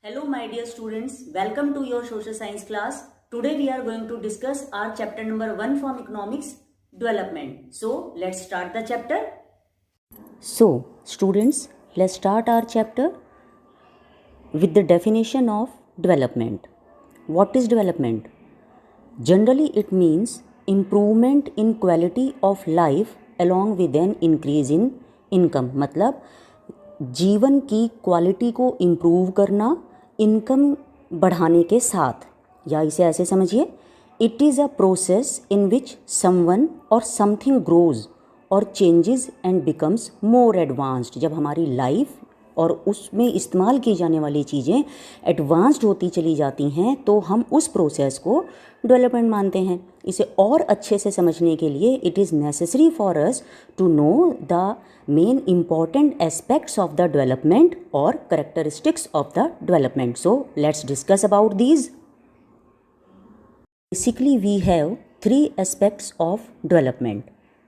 Hello my dear students, welcome to your social science class. Today we are going to discuss our chapter number 1 from economics, development. So let's start the chapter. So students, let's start our chapter with the definition of development. What is development? Generally it means improvement in quality of life along with an increase in income. मतलब जीवन की quality को improve करना income बढ़ाने के साथ, या इसे ऐसे समझिए, it is a process in which someone और समथिंग ग्रोज और changes and becomes more advanced. जब हमारी लाइफ और उसमें इस्तेमाल की जाने वाली चीज़ें एडवांस्ड होती चली जाती हैं तो हम उस प्रोसेस को डेवलपमेंट मानते हैं. इसे और अच्छे से समझने के लिए it is necessary for us to know the main important aspects of the development और characteristics of the development. So let's discuss about these. Basically, we have three aspects of development.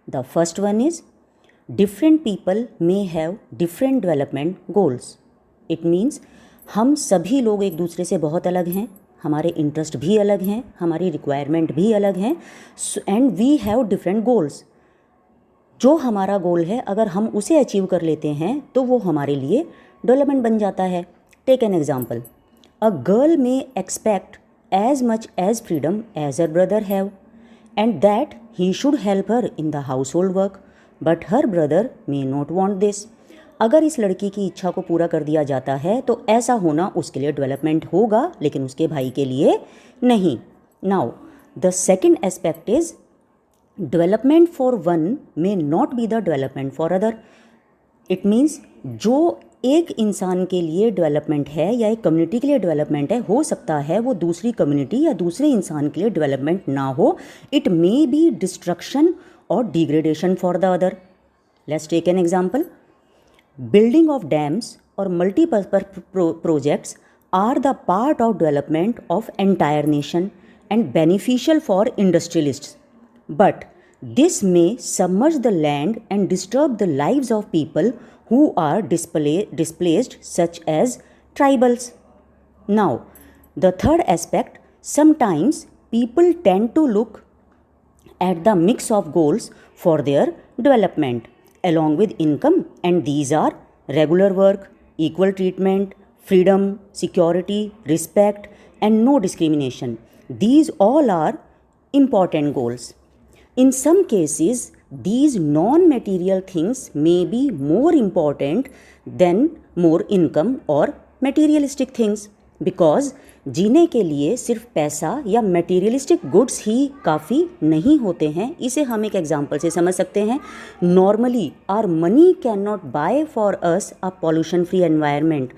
The first one is different people may have different development goals. It means हम सभी लोग एक दूसरे से बहुत अलग हैं, हमारे इंटरेस्ट भी अलग हैं, हमारी रिक्वायरमेंट भी अलग हैं, and we have different goals. जो हमारा गोल है अगर हम उसे अचीव कर लेते हैं तो वो हमारे लिए डेवलपमेंट बन जाता है. Take an example. A girl may expect as much as freedom as her brother have, and that he should help her in the household work, but her brother may not want this. अगर इस लड़की की इच्छा को पूरा कर दिया जाता है तो ऐसा होना उसके लिए डेवलपमेंट होगा, लेकिन उसके भाई के लिए नहीं. Now the second aspect is development for one may not be the development for other. It means जो एक इंसान के लिए डेवलपमेंट है या एक कम्युनिटी के लिए डेवलपमेंट है, हो सकता है वो दूसरी कम्युनिटी या दूसरे इंसान के लिए डेवलपमेंट ना हो. इट मे बी डिस्ट्रक्शन और degradation for the other. Let's take an example. Building of dams और multipurpose projects are the part of development of entire nation and beneficial for industrialists, but this may submerge the land and disturb the lives of people who are displaced, such as tribals. Now, the third aspect, sometimes people tend to look at the mix of goals for their development along with income, and these are regular work, equal treatment, freedom, security, respect, and no discrimination. These all are important goals. In some cases, these non-material things may be more important than more income or materialistic things, because जीने के लिए सिर्फ पैसा या materialistic goods ही काफ़ी नहीं होते हैं. इसे हम एक एग्जाम्पल से समझ सकते हैं. Normally, our money cannot buy for us a pollution-free environment,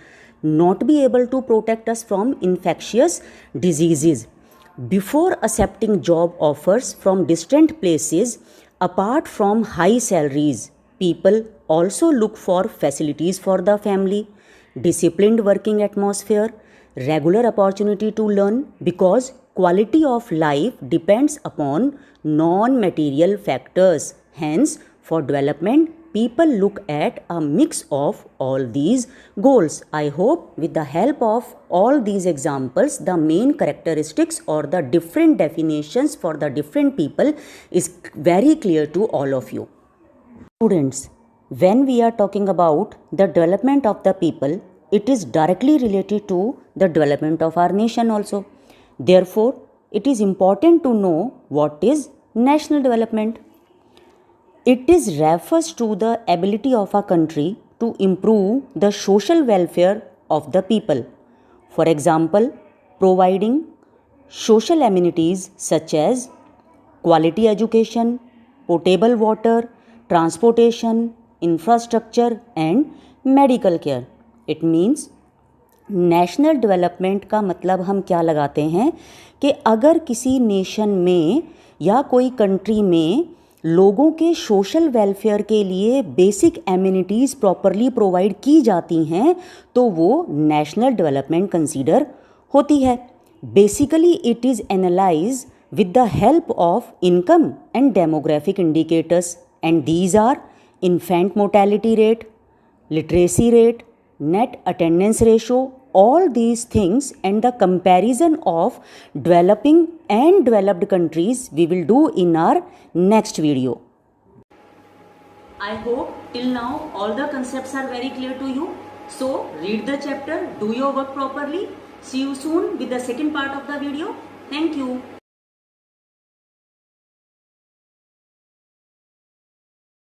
not be able to protect us from infectious diseases. Before accepting job offers from distant places, apart from high salaries, people also look for facilities for the family, disciplined working atmosphere, regular opportunity to learn, because quality of life depends upon non-material factors. Hence, for development, people look at a mix of all these goals. I hope with the help of all these examples, the main characteristics or the different definitions for the different people is very clear to all of you. Students, when we are talking about the development of the people, it is directly related to the development of our nation also. Therefore, it is important to know what is national development. It is refers to the ability of a country to improve the social welfare of the people. For example, providing social amenities such as quality education, potable water, transportation, infrastructure and medical care. It means national development का मतलब हम क्या लगाते हैं कि अगर किसी nation में या कोई कंट्री में लोगों के सोशल वेलफेयर के लिए बेसिक एमिनिटीज़ प्रॉपरली प्रोवाइड की जाती हैं तो वो नेशनल डेवलपमेंट कंसीडर होती है. Basically it is analyse with the help of income and demographic indicators, and these are infant mortality rate, literacy rate, net attendance ratio, all these things and the comparison of developing and developed countries we will do in our next video. I hope till now all the concepts are very clear to you. So read the chapter, do your work properly. See you soon with the second part of the video. Thank you.